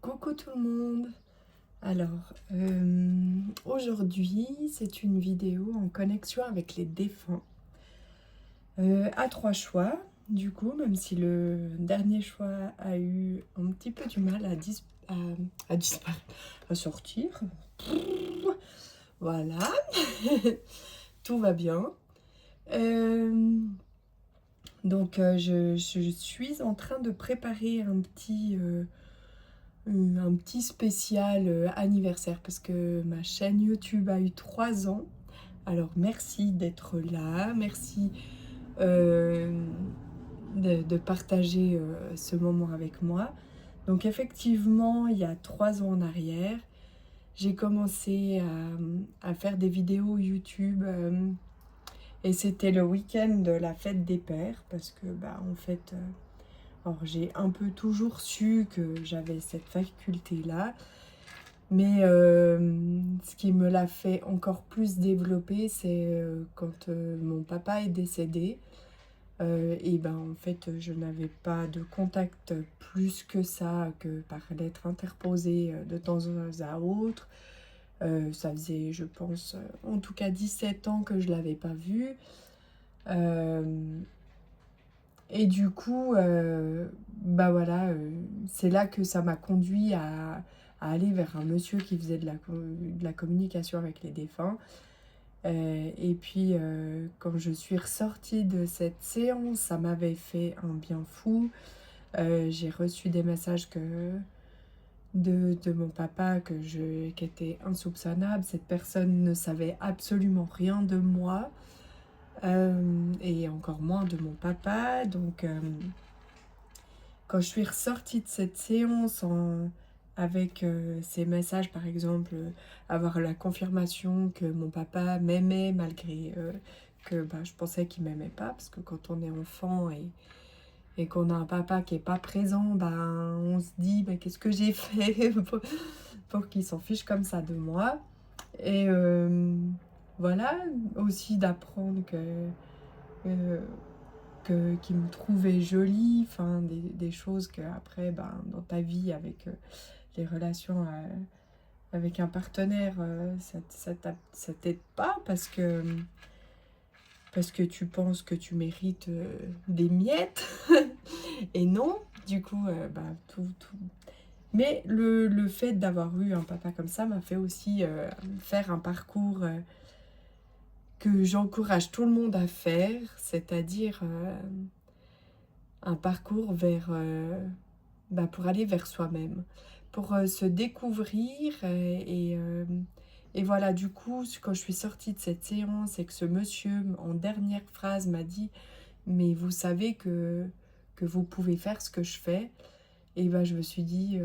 Coucou tout le monde. Alors, aujourd'hui, c'est une vidéo en connexion avec les défunts. À trois choix, du coup, même si le dernier choix a eu un petit peu du mal à disparaître, à sortir. Voilà, tout va bien. Je suis en train de préparer un petit spécial anniversaire parce que ma chaîne YouTube a eu 3 ans. Alors merci d'être là, merci euh, de partager ce moment avec moi. Donc effectivement, il y a 3 ans en arrière, j'ai commencé à faire des vidéos YouTube et c'était le week-end de la fête des pères parce que en fait, alors j'ai un peu toujours su que j'avais cette faculté-là. Mais ce qui me l'a fait encore plus développer, c'est quand mon papa est décédé. En fait, je n'avais pas de contact plus que ça, que par lettre interposée de temps à autre. Ça faisait, je pense, en tout cas 17 ans que je ne l'avais pas vu. Euh, et du coup, c'est là que ça m'a conduit à aller vers un monsieur qui faisait de la communication avec les défunts. Quand je suis ressortie de cette séance, ça m'avait fait un bien fou. J'ai reçu des messages de mon papa qui étaient insoupçonnables. Cette personne ne savait absolument rien de moi et encore moins de mon papa. Quand je suis ressortie de cette séance avec ces messages, par exemple, avoir la confirmation que mon papa m'aimait malgré que je pensais qu'il m'aimait pas, parce que quand on est enfant et qu'on a un papa qui est pas présent, on se dit qu'est-ce que j'ai fait pour qu'il s'en fiche comme ça de moi. Et voilà, aussi d'apprendre euh, qui me trouvait jolie, enfin des choses que après dans ta vie avec les relations avec un partenaire ça t'aide pas parce que tu penses que tu mérites des miettes et non du coup tout. Mais le fait d'avoir eu un papa comme ça m'a fait aussi faire un parcours que j'encourage tout le monde à faire, c'est-à-dire un parcours pour aller vers soi-même, pour se découvrir. Et voilà, du coup, quand je suis sortie de cette séance et que ce monsieur, en dernière phrase, m'a dit «Mais vous savez que vous pouvez faire ce que je fais», et je me suis dit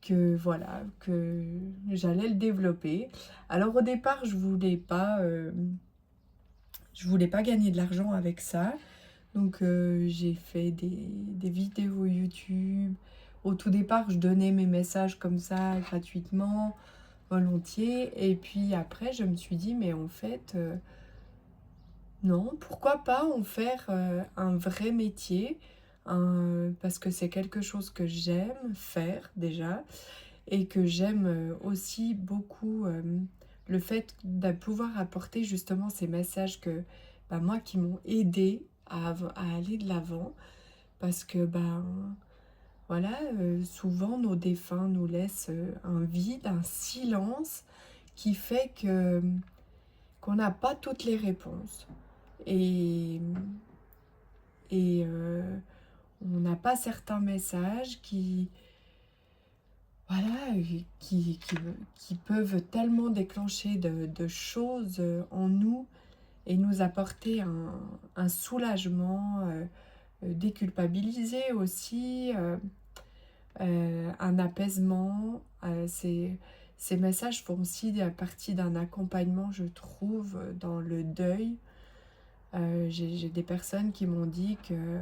que voilà, que j'allais le développer. Alors au départ, je voulais pas gagner de l'argent avec ça. Donc j'ai fait des vidéos YouTube. Au tout départ, je donnais mes messages comme ça gratuitement, volontiers. Et puis après, je me suis dit, mais en fait, non, pourquoi pas en faire un vrai métier, parce que c'est quelque chose que j'aime faire déjà et que j'aime aussi beaucoup le fait de pouvoir apporter justement ces messages moi qui m'ont aidé à aller de l'avant parce que voilà, souvent nos défunts nous laissent un vide, un silence qui fait que qu'on n'a pas toutes les réponses et, et on n'a pas certains messages voilà, qui peuvent tellement déclencher de choses en nous et nous apporter un soulagement, déculpabiliser aussi, un apaisement. Ces messages font aussi partie d'un accompagnement, je trouve, dans le deuil. J'ai des personnes qui m'ont dit que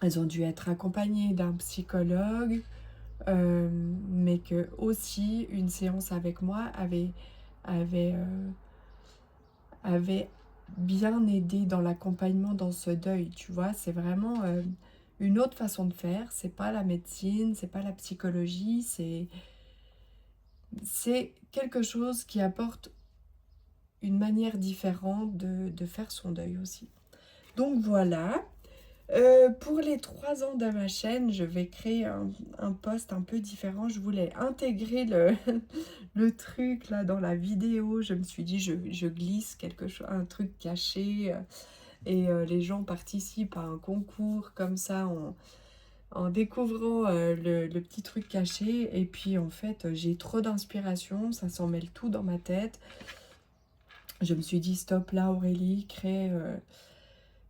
elles ont dû être accompagnées d'un psychologue, mais que aussi une séance avec moi avait, avait bien aidé dans l'accompagnement dans ce deuil, tu vois. C'est vraiment une autre façon de faire. C'est pas la médecine, c'est pas la psychologie, c'est quelque chose qui apporte une manière différente de faire son deuil aussi. Donc voilà. Pour les 3 ans de ma chaîne, je vais créer un post un peu différent. Je voulais intégrer le truc là dans la vidéo. Je me suis dit, je glisse quelque chose, un truc caché. Et les gens participent à un concours comme ça en découvrant le petit truc caché. Et puis en fait, j'ai trop d'inspiration. Ça s'en mêle tout dans ma tête. Je me suis dit, stop là Aurélie, crée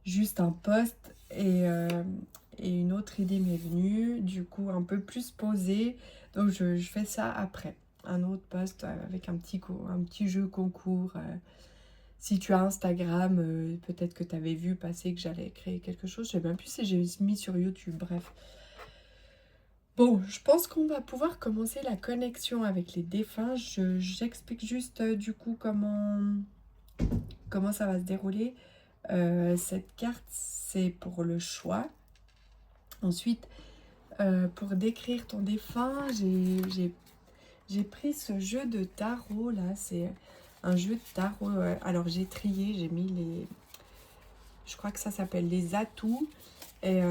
juste un post et une autre idée m'est venue, du coup un peu plus posée, donc je fais ça après. Un autre post avec un petit jeu concours. Si tu as Instagram, peut-être que tu avais vu passer que j'allais créer quelque chose, je sais même plus si j'ai mis sur YouTube, bref. Bon, je pense qu'on va pouvoir commencer la connexion avec les défunts. J'explique juste du coup comment ça va se dérouler. Cette carte, c'est pour le choix. Ensuite, pour décrire ton défunt, j'ai pris ce jeu de tarot là. C'est un jeu de tarot. Alors, j'ai trié, j'ai mis les... Je crois que ça s'appelle les atouts. Et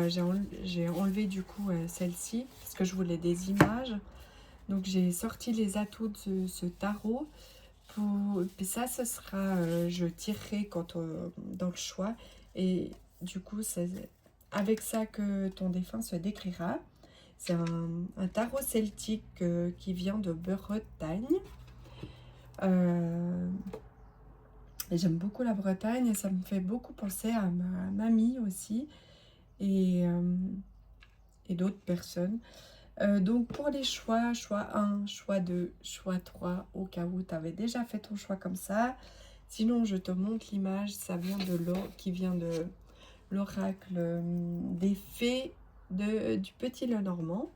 j'ai enlevé du coup celle-ci parce que je voulais des images. Donc, j'ai sorti les atouts de ce tarot. Puis ça, ce sera, je tirerai dans le choix. Et du coup, c'est avec ça que ton défunt se décrira. C'est un tarot celtique qui vient de Bretagne. Et j'aime beaucoup la Bretagne et ça me fait beaucoup penser à ma mamie aussi et d'autres personnes. Donc pour les choix 1, choix 2, choix 3, au cas où tu avais déjà fait ton choix comme ça. Sinon, je te montre l'image, ça vient qui vient de l'oracle des fées du Petit Lenormand.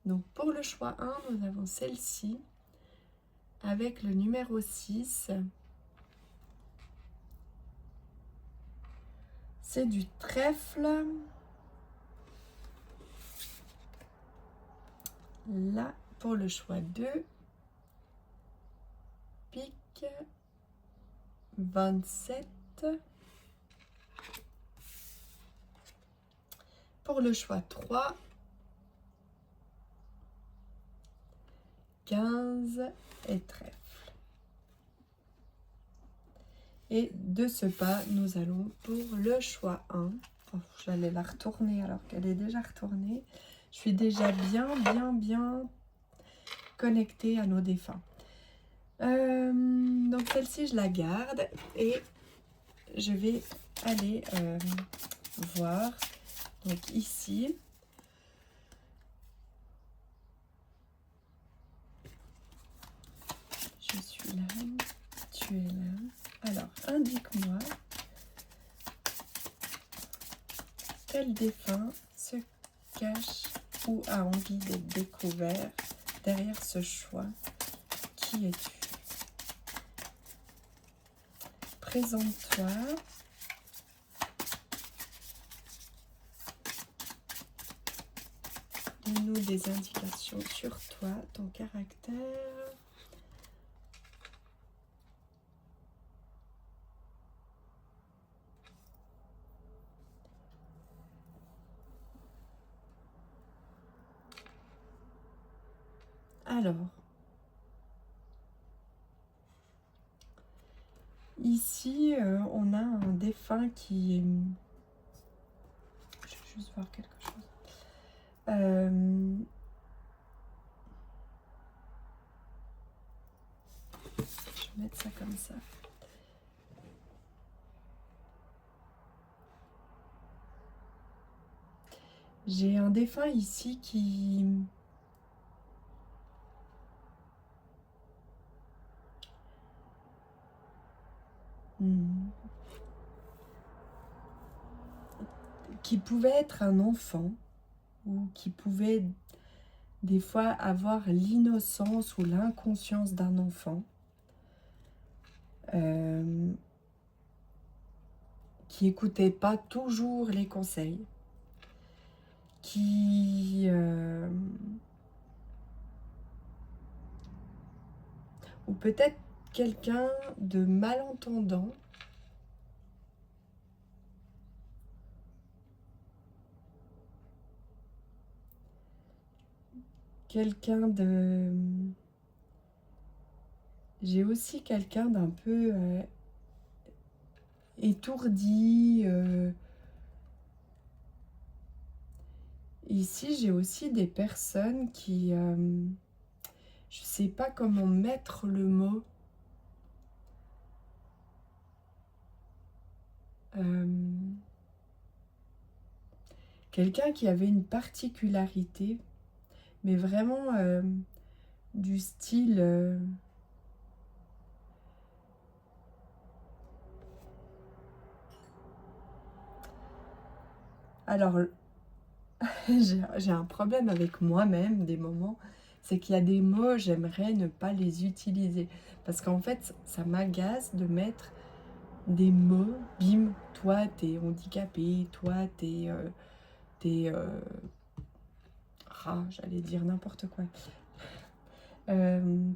Donc pour le choix 1, nous avons celle-ci avec le numéro 6. C'est du trèfle. Là, pour le choix 2, pique 27. Pour le choix 3, 15 et trèfle. Et de ce pas, nous allons pour le choix 1. Oh, j'allais la retourner alors qu'elle est déjà retournée. Je suis déjà bien connectée à nos défunts. Donc celle-ci, je la garde et je vais aller voir. Donc ici, je suis là, tu es là. Alors, indique-moi quel défunt se cache ou a envie d'être découvert derrière ce choix. Qui es-tu? Présente-toi. Donne-nous des indications sur toi, ton caractère. Alors, ici, on a un défunt qui... Je vais juste voir quelque chose. Je vais mettre ça comme ça. J'ai un défunt ici qui pouvait être un enfant ou qui pouvait des fois avoir l'innocence ou l'inconscience d'un enfant qui écoutait pas toujours les conseils, qui... ou peut-être quelqu'un de malentendant, quelqu'un de... J'ai aussi quelqu'un d'un peu étourdi. Ici, j'ai aussi des personnes qui... je sais pas comment mettre le mot. Quelqu'un qui avait une particularité, mais vraiment du style... Alors, j'ai un problème avec moi-même des moments, c'est qu'il y a des mots, j'aimerais ne pas les utiliser. Parce qu'en fait, ça m'agace de mettre des mots, bim, toi t'es handicapé, toi t'es j'allais dire n'importe quoi. Euh,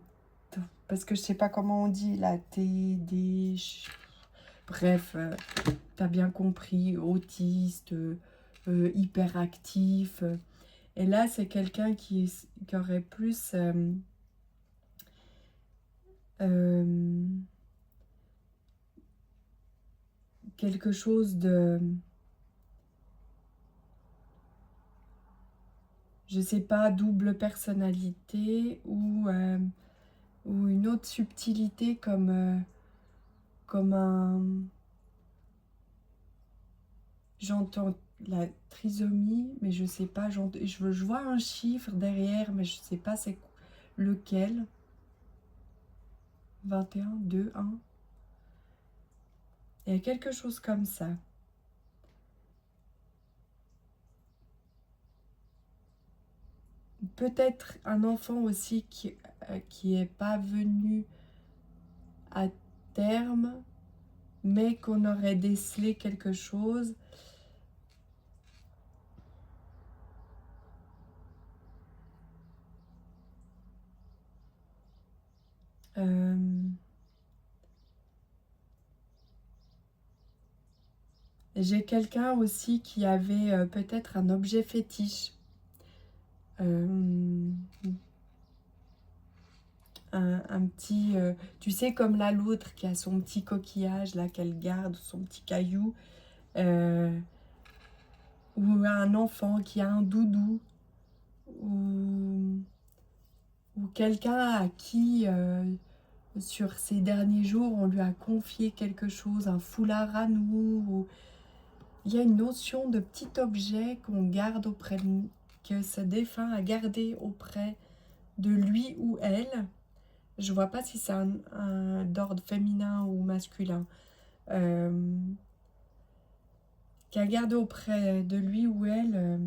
parce que je sais pas comment on dit là, bref, t'as bien compris, autiste, hyperactif. Et là, c'est quelqu'un qui aurait plus quelque chose de, je sais pas, double personnalité ou une autre subtilité comme un... J'entends la trisomie, mais je sais pas, je vois un chiffre derrière, mais je sais pas c'est lequel. 21, 2, 1. Il y a quelque chose comme ça. Peut-être un enfant aussi qui est pas venu à terme, mais qu'on aurait décelé quelque chose. J'ai quelqu'un aussi qui avait peut-être un objet fétiche. Un petit... tu sais, comme là, l'autre qui a son petit coquillage, là, qu'elle garde, son petit caillou. Ou un enfant qui a un doudou. Ou quelqu'un à qui, sur ces derniers jours, on lui a confié quelque chose, un foulard à nous. Il y a une notion de petit objet qu'on garde auprès de nous, que ce défunt a gardé auprès de lui ou elle. Je vois pas si c'est d'ordre féminin ou masculin. Qui a gardé auprès de lui ou elle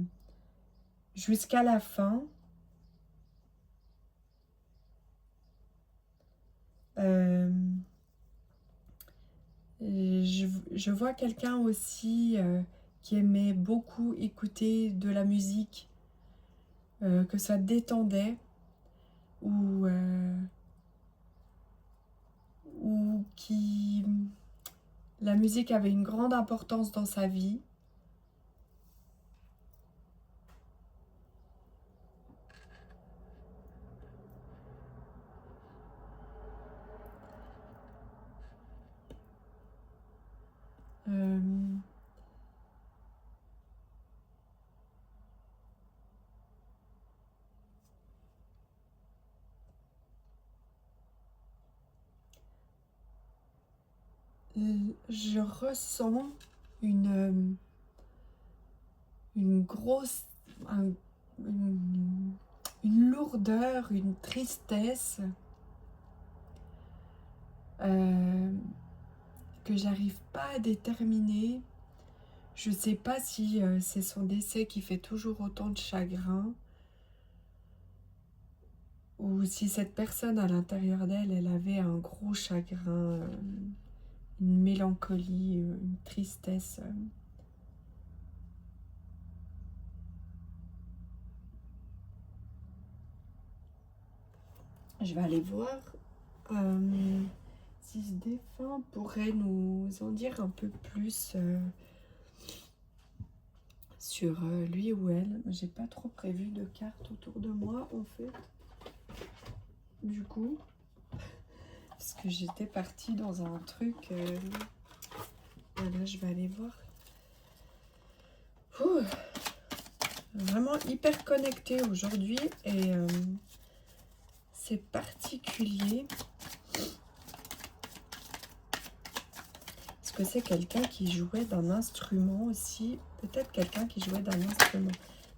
jusqu'à la fin. Je vois quelqu'un aussi qui aimait beaucoup écouter de la musique, que ça détendait, ou qui... La musique avait une grande importance dans sa vie. Euh, je ressens une grosse... une lourdeur, une tristesse que j'arrive pas à déterminer. Je sais pas si c'est son décès qui fait toujours autant de chagrin ou si cette personne à l'intérieur d'elle, elle avait un gros chagrin une mélancolie, une tristesse. Je vais aller voir si ce défunt pourrait nous en dire un peu plus sur lui ou elle. J'ai pas trop prévu de cartes autour de moi en fait. Du coup, parce que j'étais partie dans un truc. Voilà, je vais aller voir. Ouh, vraiment hyper connectée aujourd'hui et c'est particulier. Est-ce que c'est quelqu'un qui jouait d'un instrument aussi? Peut-être quelqu'un qui jouait d'un instrument.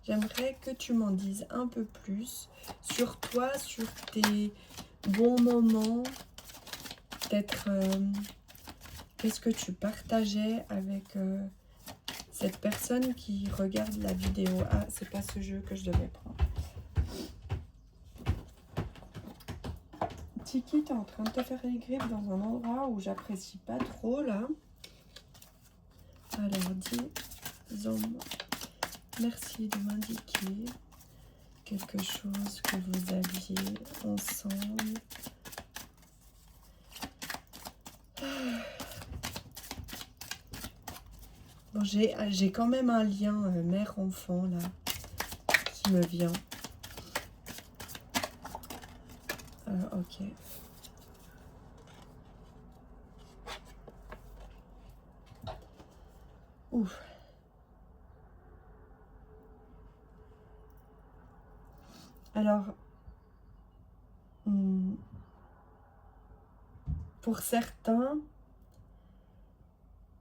J'aimerais que tu m'en dises un peu plus sur toi, sur tes bons moments. Peut-être qu'est-ce que tu partageais avec cette personne qui regarde la vidéo. Ah, c'est pas ce jeu que je devais prendre. Tiki, t'es en train de te faire les griffes dans un endroit où j'apprécie pas trop là. Alors, dis-moi. Merci de m'indiquer quelque chose que vous aviez ensemble. Bon, j'ai quand même un lien mère-enfant là qui me vient. Ok. Ouf. Alors, pour certains,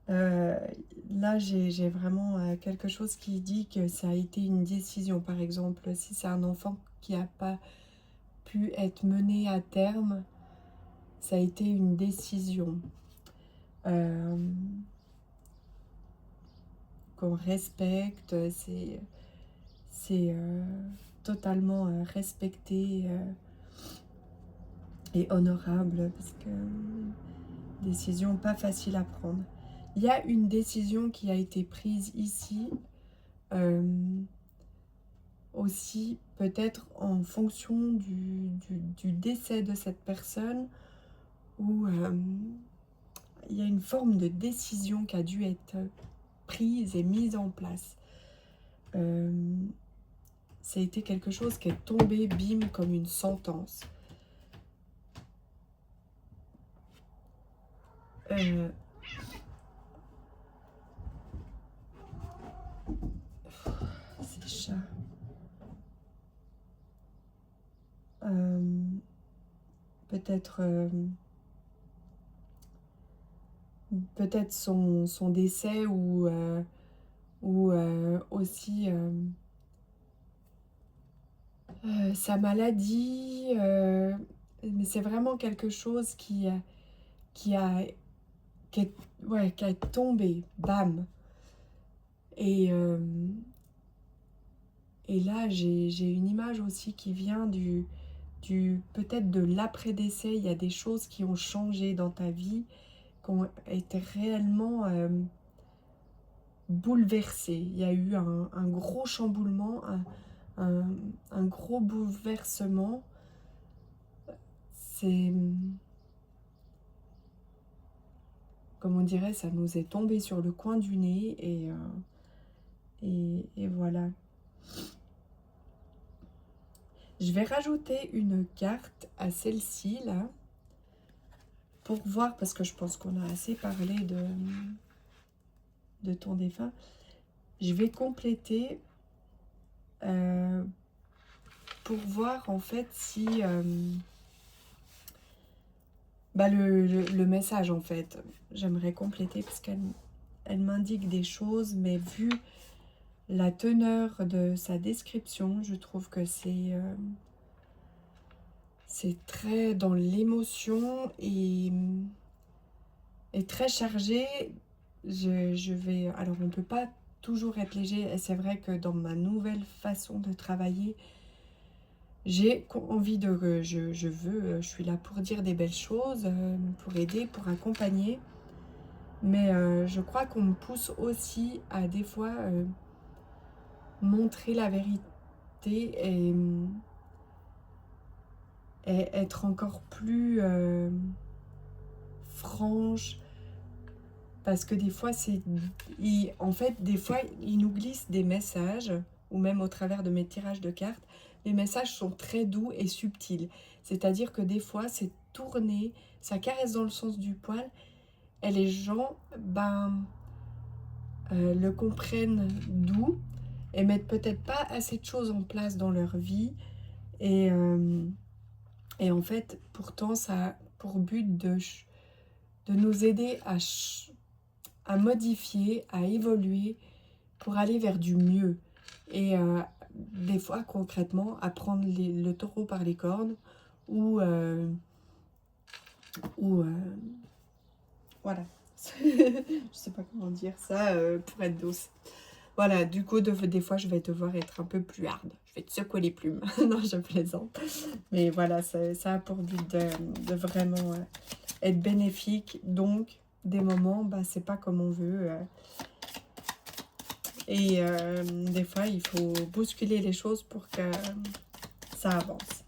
là j'ai vraiment quelque chose qui dit que ça a été une décision. Par exemple, si c'est un enfant qui n'a pas pu être mené à terme, ça a été une décision qu'on respecte, c'est totalement respecté et honorable parce que décision pas facile à prendre. Il y a une décision qui a été prise ici aussi peut-être en fonction du décès de cette personne où il y a une forme de décision qui a dû être prise et mise en place. Ça a été quelque chose qui est tombé, bim, comme une sentence. Ces chats. Peut-être son décès ou aussi sa maladie, mais c'est vraiment quelque chose qui est tombé, bam. Et là, j'ai une image aussi qui vient peut-être de l'après-décès. Il y a des choses qui ont changé dans ta vie, qui ont été réellement bouleversées. Il y a eu un gros chamboulement, un gros bouleversement. C'est, comme on dirait, ça nous est tombé sur le coin du nez et voilà. Je vais rajouter une carte à celle-ci, là, pour voir, parce que je pense qu'on a assez parlé de ton défunt. Je vais compléter pour voir, en fait, si... le message, en fait. J'aimerais compléter, parce qu'elle m'indique des choses, mais vu la teneur de sa description, je trouve que c'est très dans l'émotion et très chargé. Je vais... Alors, on ne peut pas toujours être léger. Et c'est vrai que dans ma nouvelle façon de travailler, j'ai envie je suis là pour dire des belles choses, pour aider, pour accompagner. Mais je crois qu'on me pousse aussi à des fois montrer la vérité et, et être encore plus franche. Parce que des fois, en fait, des fois, ils nous glissent des messages, ou même au travers de mes tirages de cartes, les messages sont très doux et subtils. C'est-à-dire que des fois, c'est tourné, ça caresse dans le sens du poil, et les gens, le comprennent doux, et mettent peut-être pas assez de choses en place dans leur vie, et, et en fait, pourtant, ça a pour but de nous aider à modifier, à évoluer pour aller vers du mieux. Et des fois, concrètement, à prendre le taureau par les cornes ou, ou voilà. Je sais pas comment dire ça pour être douce. Voilà, du coup, des fois, je vais devoir être un peu plus hard. Je vais te secouer les plumes. Non, je plaisante. Mais voilà, ça a pour but de vraiment être bénéfique. Donc, des moments, c'est pas comme on veut. Et des fois, il faut bousculer les choses pour que ça avance.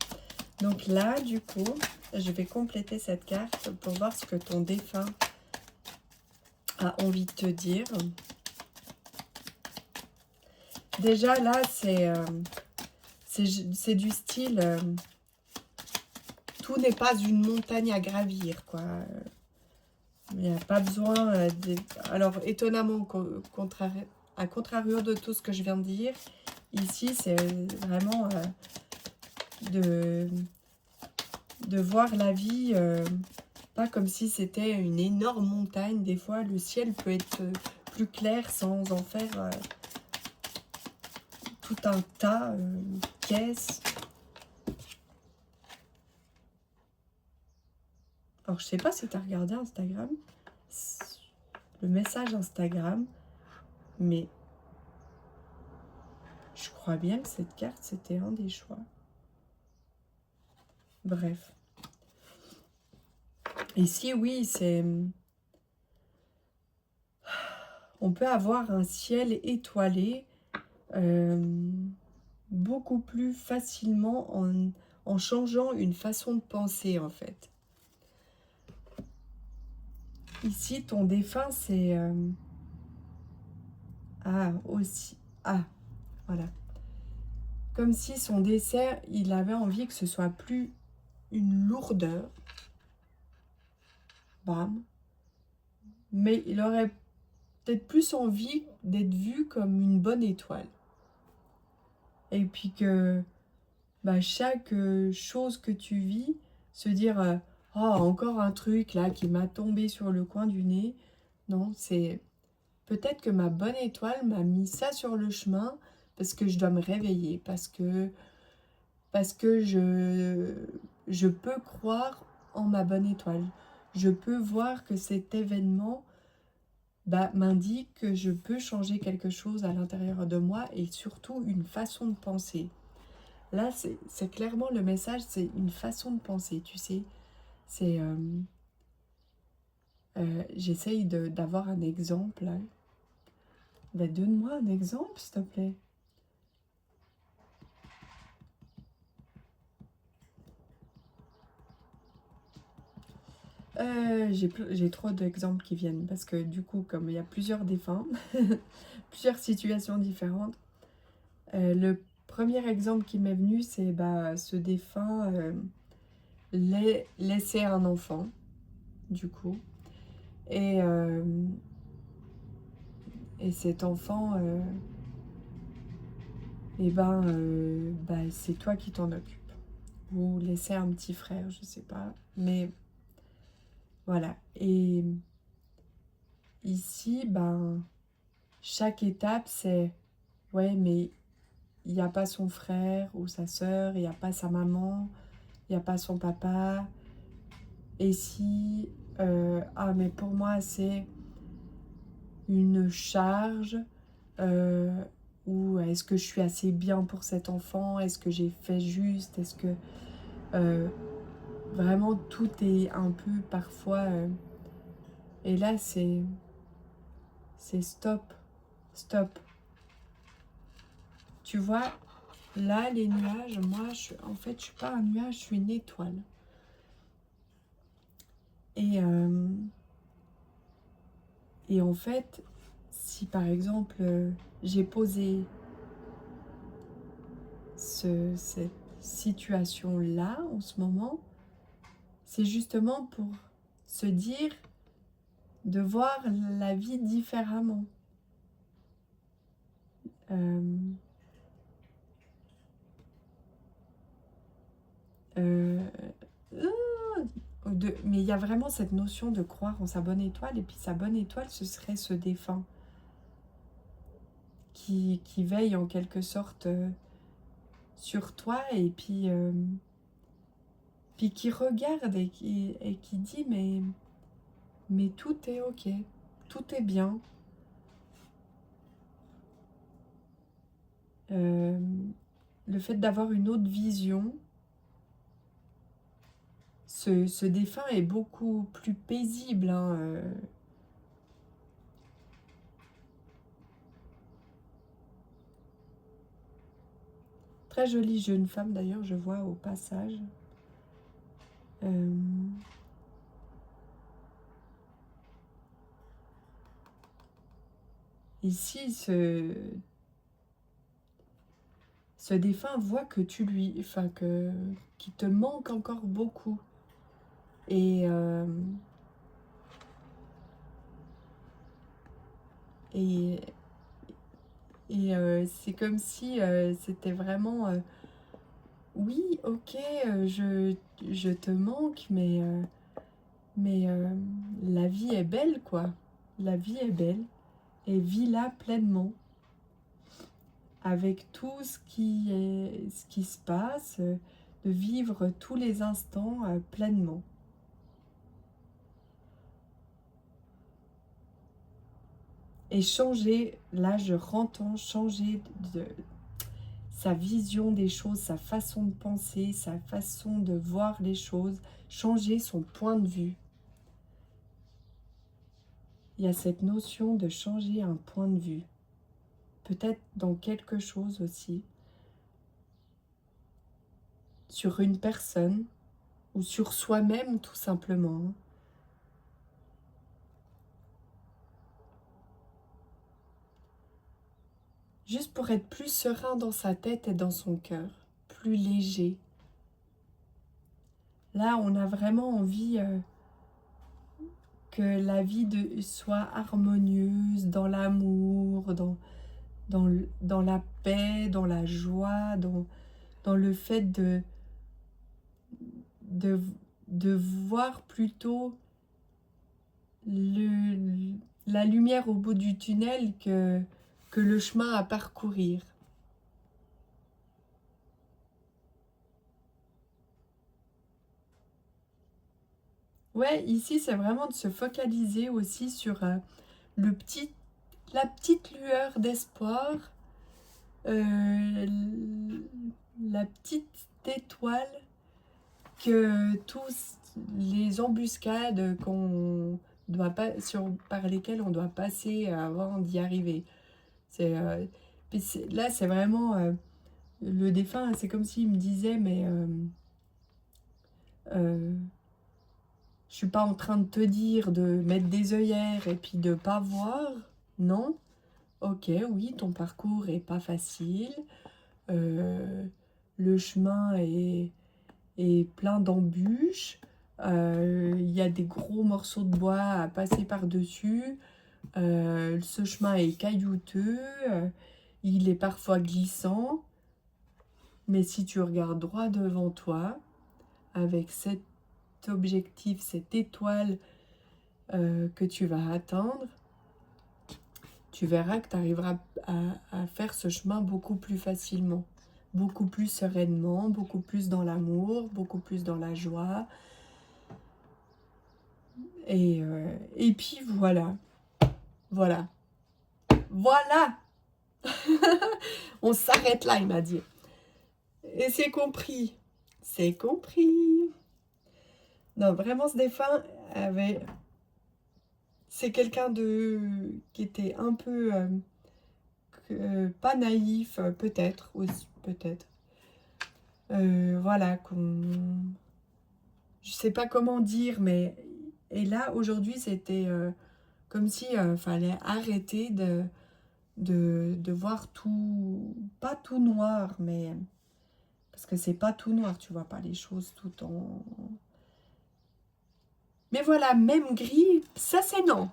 Donc là, du coup, je vais compléter cette carte pour voir ce que ton défunt a envie de te dire. Déjà, là, c'est du style... tout n'est pas une montagne à gravir, quoi. Il n'y a pas besoin... Alors, étonnamment, à contrario de tout ce que je viens de dire, ici, c'est vraiment... de voir la vie pas comme si c'était une énorme montagne. Des fois, le ciel peut être plus clair sans en faire tout un tas, une caisse. Alors, je sais pas si tu as regardé Instagram, le message Instagram, mais je crois bien que cette carte, c'était un des choix. Bref. Ici, oui, c'est... On peut avoir un ciel étoilé beaucoup plus facilement en changeant une façon de penser, en fait. Ici, ton défunt, c'est... Ah, aussi... Ah, voilà. Comme si son décès, il avait envie que ce soit plus une lourdeur. Bam. Mais il aurait peut-être plus envie d'être vu comme une bonne étoile. Et puis que chaque chose que tu vis, se dire oh, encore un truc là qui m'a tombé sur le coin du nez. Non, c'est peut-être que ma bonne étoile m'a mis ça sur le chemin parce que je dois me réveiller, parce que je peux croire en ma bonne étoile. Je peux voir que cet événement m'indique que je peux changer quelque chose à l'intérieur de moi et surtout une façon de penser. Là, c'est clairement le message, c'est une façon de penser, tu sais. C'est... j'essaye d'avoir un exemple. Là. Donne-moi un exemple, s'il te plaît. J'ai trop d'exemples qui viennent parce que du coup, comme il y a plusieurs défunts, plusieurs situations différentes, le premier exemple qui m'est venu, c'est ce défunt laisser un enfant, du coup, et cet enfant, c'est toi qui t'en occupes. Ou laisser un petit frère, je sais pas, mais voilà. Et ici, chaque étape, c'est, ouais, mais il n'y a pas son frère ou sa sœur, il n'y a pas sa maman, il n'y a pas son papa. Et si, mais pour moi, c'est une charge, ou est-ce que je suis assez bien pour cet enfant? Est-ce que j'ai fait juste? Est-ce que vraiment tout est un peu parfois Et là, c'est stop, stop. Tu vois, là, les nuages, moi, en fait, je suis pas un nuage, je suis une étoile. Et en fait, si par exemple, j'ai posé cette situation-là, en ce moment, c'est justement pour se dire de voir la vie différemment. Euh, euh, mais il y a vraiment cette notion de croire en sa bonne étoile, et puis sa bonne étoile, ce serait ce défunt qui veille en quelque sorte sur toi, et puis qui regarde et qui dit mais tout est ok, tout est bien. Le fait d'avoir une autre vision, ce défunt est beaucoup plus paisible, hein, Très jolie jeune femme d'ailleurs, je vois au passage. Ici, ce défunt voit que tu lui, enfin qu'il te manque encore beaucoup. Et, et, c'est comme si c'était vraiment oui, ok, je te manque, mais la vie est belle, quoi. La vie est belle et vis-la pleinement avec tout ce qui se passe, de vivre tous les instants pleinement. Et changer, là je rentends changer de sa vision des choses, sa façon de penser, sa façon de voir les choses, changer son point de vue. Il y a cette notion de changer un point de vue. Peut-être dans quelque chose aussi. Sur une personne ou sur soi-même tout simplement. Juste pour être plus serein dans sa tête et dans son cœur, plus léger. Là, on a vraiment envie que la vie soit harmonieuse, dans l'amour, dans la paix, dans la joie, dans le fait de, de voir plutôt la lumière au bout du tunnel que le chemin à parcourir. Ouais, ici, c'est vraiment de se focaliser aussi sur la petite lueur d'espoir, euh, la petite étoile que tous les embuscades par lesquelles on doit passer avant d'y arriver. Là, c'est vraiment le défunt, c'est comme s'il me disait, mais je suis pas en train de te dire de mettre des œillères et puis de pas voir, non. Ok, oui, ton parcours est pas facile, le chemin est plein d'embûches, il y a des gros morceaux de bois à passer par-dessus, ce chemin est caillouteux, il est parfois glissant, mais si tu regardes droit devant toi, avec cet objectif, cette étoile que tu vas atteindre, tu verras que tu arriveras à faire ce chemin beaucoup plus facilement, beaucoup plus sereinement, beaucoup plus dans l'amour, beaucoup plus dans la joie. Et puis voilà, voilà, voilà. On s'arrête là, il m'a dit. Et c'est compris, c'est compris. Non, vraiment, ce défunt avait c'est quelqu'un qui était un peu pas naïf, peut-être aussi, peut-être. Voilà, je sais pas comment dire, mais et là aujourd'hui c'était comme si fallait arrêter de voir tout, pas tout noir, mais parce que c'est pas tout noir, tu vois pas les choses tout en. Mais voilà, même gris, ça c'est non.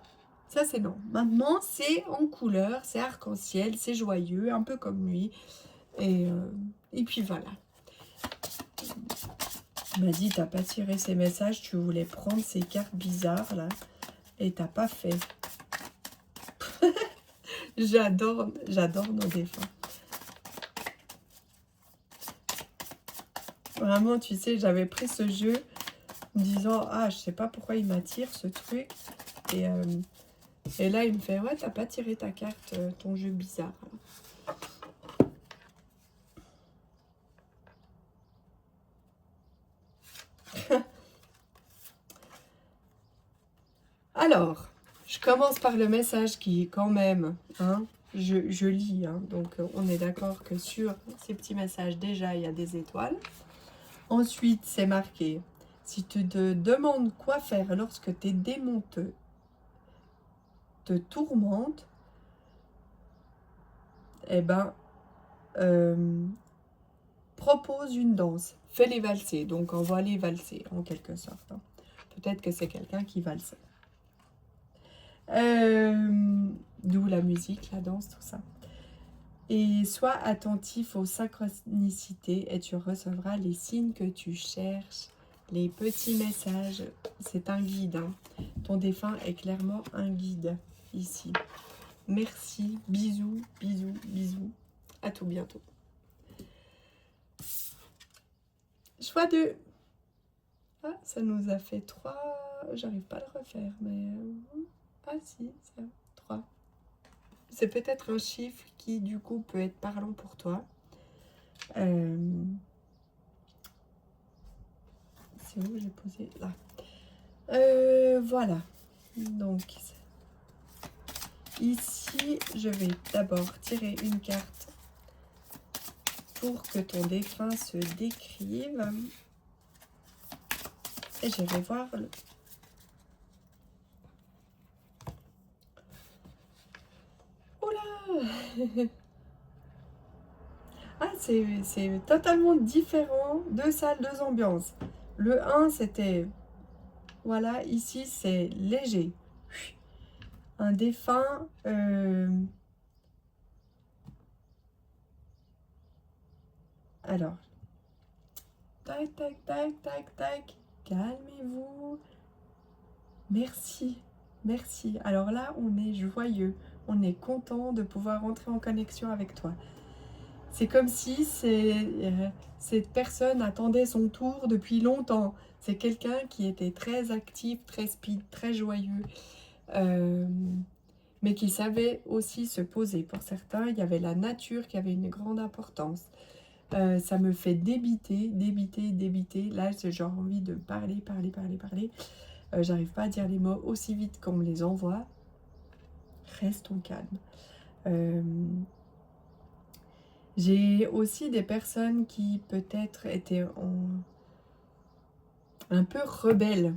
Ça c'est non. Maintenant c'est en couleur, c'est arc-en-ciel, c'est joyeux, un peu comme lui. Et puis voilà. Il m'a dit, t'as pas tiré ces messages, tu voulais prendre ces cartes bizarres là, et t'as pas fait. J'adore nos défunts. Vraiment, tu sais, j'avais pris ce jeu en me disant, ah, je sais pas pourquoi il m'attire ce truc. Et là, il me fait, ouais, t'as pas tiré ta carte, ton jeu bizarre. Alors, je commence par le message qui est quand même, hein, je lis, hein, donc on est d'accord que sur ces petits messages, déjà, il y a des étoiles. Ensuite, c'est marqué, si tu te demandes quoi faire lorsque tes démons te tourmentent, eh ben, propose une danse, fais-les valser, donc envoie-les valser, en quelque sorte. Hein. Peut-être que c'est quelqu'un qui valse. D'où la musique, la danse, tout ça. Et sois attentif aux synchronicités et tu recevras les signes que tu cherches, les petits messages. C'est un guide. Hein. Ton défunt est clairement un guide ici. Merci, bisous, bisous, bisous. À tout bientôt. Choix 2. Ah, ça nous a fait 3. J'arrive pas à le refaire, mais... Ah si, ça, 3. C'est peut-être un chiffre qui, du coup, peut être parlant pour toi. C'est où j'ai posé? Là. Voilà. Donc, ici, je vais d'abord tirer une carte pour que ton défunt se décrive. Et je vais voir le... Oula. Ah, c'est totalement différent. 2 salles, 2 ambiances. Le 1, c'était... Voilà, ici, c'est léger. Un défunt... Alors... Tac, tac, tac, tac, tac. Calmez-vous. Merci. Merci. Alors là, on est joyeux. On est content de pouvoir entrer en connexion avec toi. C'est comme si cette personne attendait son tour depuis longtemps. C'est quelqu'un qui était très actif, très speed, très joyeux, mais qui savait aussi se poser. Pour certains, il y avait la nature qui avait une grande importance. Ça me fait débiter. Là, j'ai genre envie de parler. J'arrive pas à dire les mots aussi vite qu'on me les envoie. Restons calmes. J'ai aussi des personnes qui peut-être étaient un peu rebelles,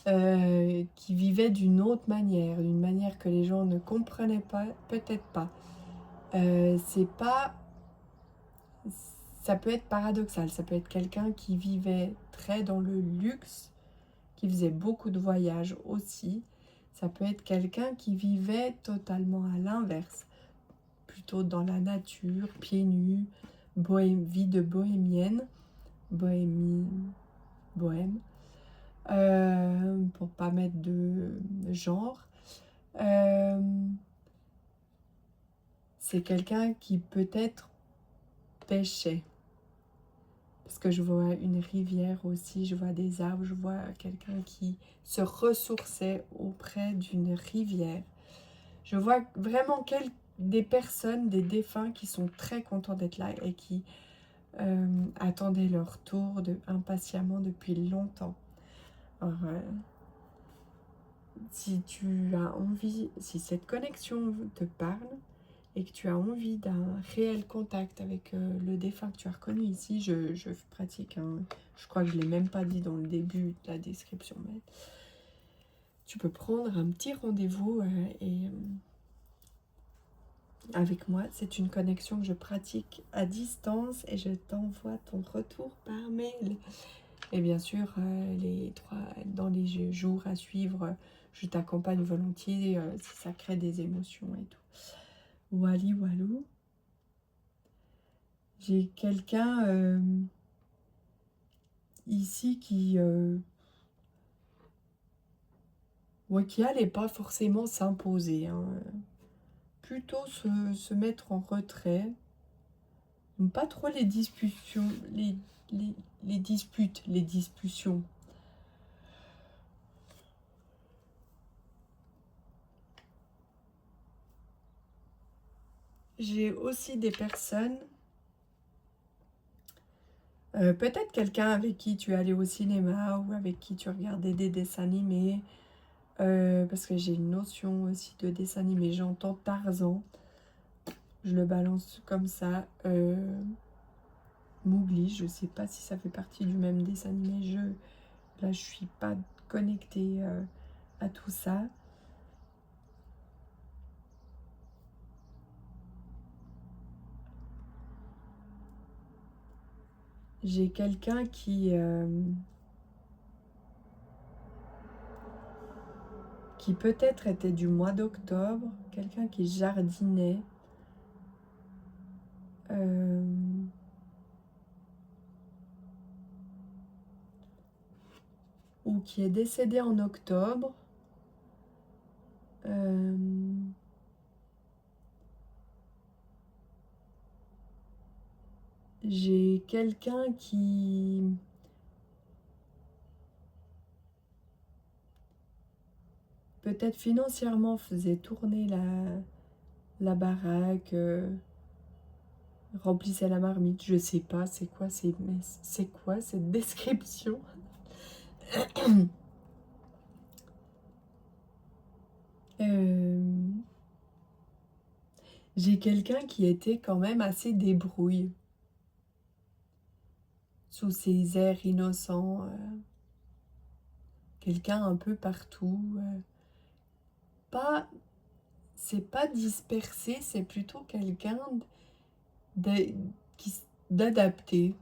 qui vivaient d'une autre manière, d'une manière que les gens ne comprenaient pas, peut-être pas. C'est pas... Ça peut être paradoxal, ça peut être quelqu'un qui vivait très dans le luxe, qui faisait beaucoup de voyages aussi. Ça peut être quelqu'un qui vivait totalement à l'inverse, plutôt dans la nature, pieds nus, vie de bohémienne, bohème, pour pas mettre de genre. C'est quelqu'un qui peut-être pêchait. Parce que je vois une rivière aussi, je vois des arbres, je vois quelqu'un qui se ressourçait auprès d'une rivière. Je vois vraiment des personnes, des défunts qui sont très contents d'être là et qui attendaient leur tour impatiemment depuis longtemps. Alors, si tu as envie, si cette connexion te parle et que tu as envie d'un réel contact avec le défunt que tu as reconnu ici, je pratique, hein, je crois que je ne l'ai même pas dit dans le début de la description, mais tu peux prendre un petit rendez-vous avec moi. C'est une connexion que je pratique à distance et je t'envoie ton retour par mail. Et bien sûr, dans les jours à suivre, je t'accompagne volontiers si ça crée des émotions et tout. Wally Walou. J'ai quelqu'un ici qui n'allait pas forcément s'imposer. Hein. Plutôt se mettre en retrait. Pas trop les discussions, les disputes, les discussions. J'ai aussi des personnes, peut-être quelqu'un avec qui tu allais au cinéma ou avec qui tu regardais des dessins animés, parce que j'ai une notion aussi de dessin animé, j'entends Tarzan, je le balance comme ça, Mowgli, je sais pas si ça fait partie du même dessin animé, là je suis pas connectée à tout ça. J'ai quelqu'un qui peut-être était du mois d'octobre, quelqu'un qui jardinait, ou qui est décédé en octobre. J'ai quelqu'un qui peut-être financièrement faisait tourner la baraque, remplissait la marmite, je sais pas c'est quoi, c'est quoi cette description. J'ai quelqu'un qui était quand même assez débrouille, sous ses airs innocents, quelqu'un un peu partout, c'est pas dispersé, c'est plutôt quelqu'un d'adapté,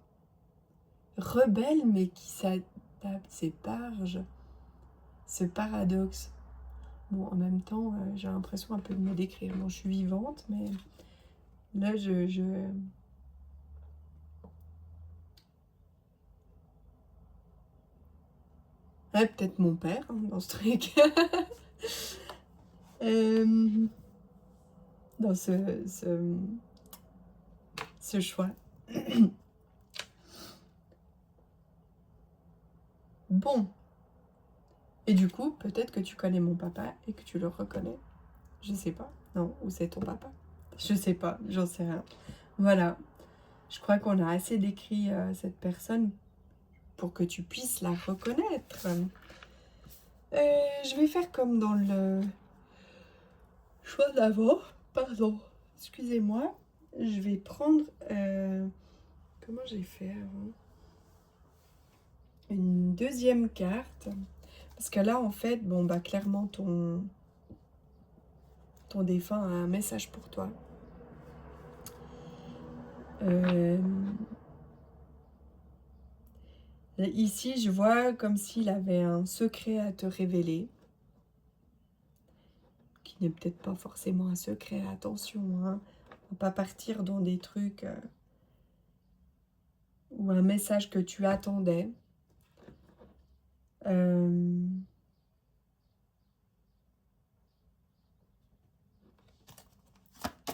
rebelle mais qui s'adapte, c'est barge, ce paradoxe. Bon, en même temps, j'ai l'impression un peu de me décrire. Bon, je suis vivante, mais là, Ah, peut-être mon père, hein, dans ce truc. Dans ce choix. Bon. Et du coup, peut-être que tu connais mon papa et que tu le reconnais. Je sais pas. Non, ou c'est ton papa. Je sais pas, j'en sais rien. Voilà. Je crois qu'on a assez décrit cette personne pour que tu puisses la reconnaître. Je vais faire comme dans le choix d'avant. Pardon, excusez-moi. Je vais prendre... comment j'ai fait avant? Une deuxième carte. Parce que là, en fait, bon, bah clairement, ton défunt a un message pour toi. Ici, je vois comme s'il avait un secret à te révéler, qui n'est peut-être pas forcément un secret, attention, hein. On va pas partir dans des trucs ou un message que tu attendais. On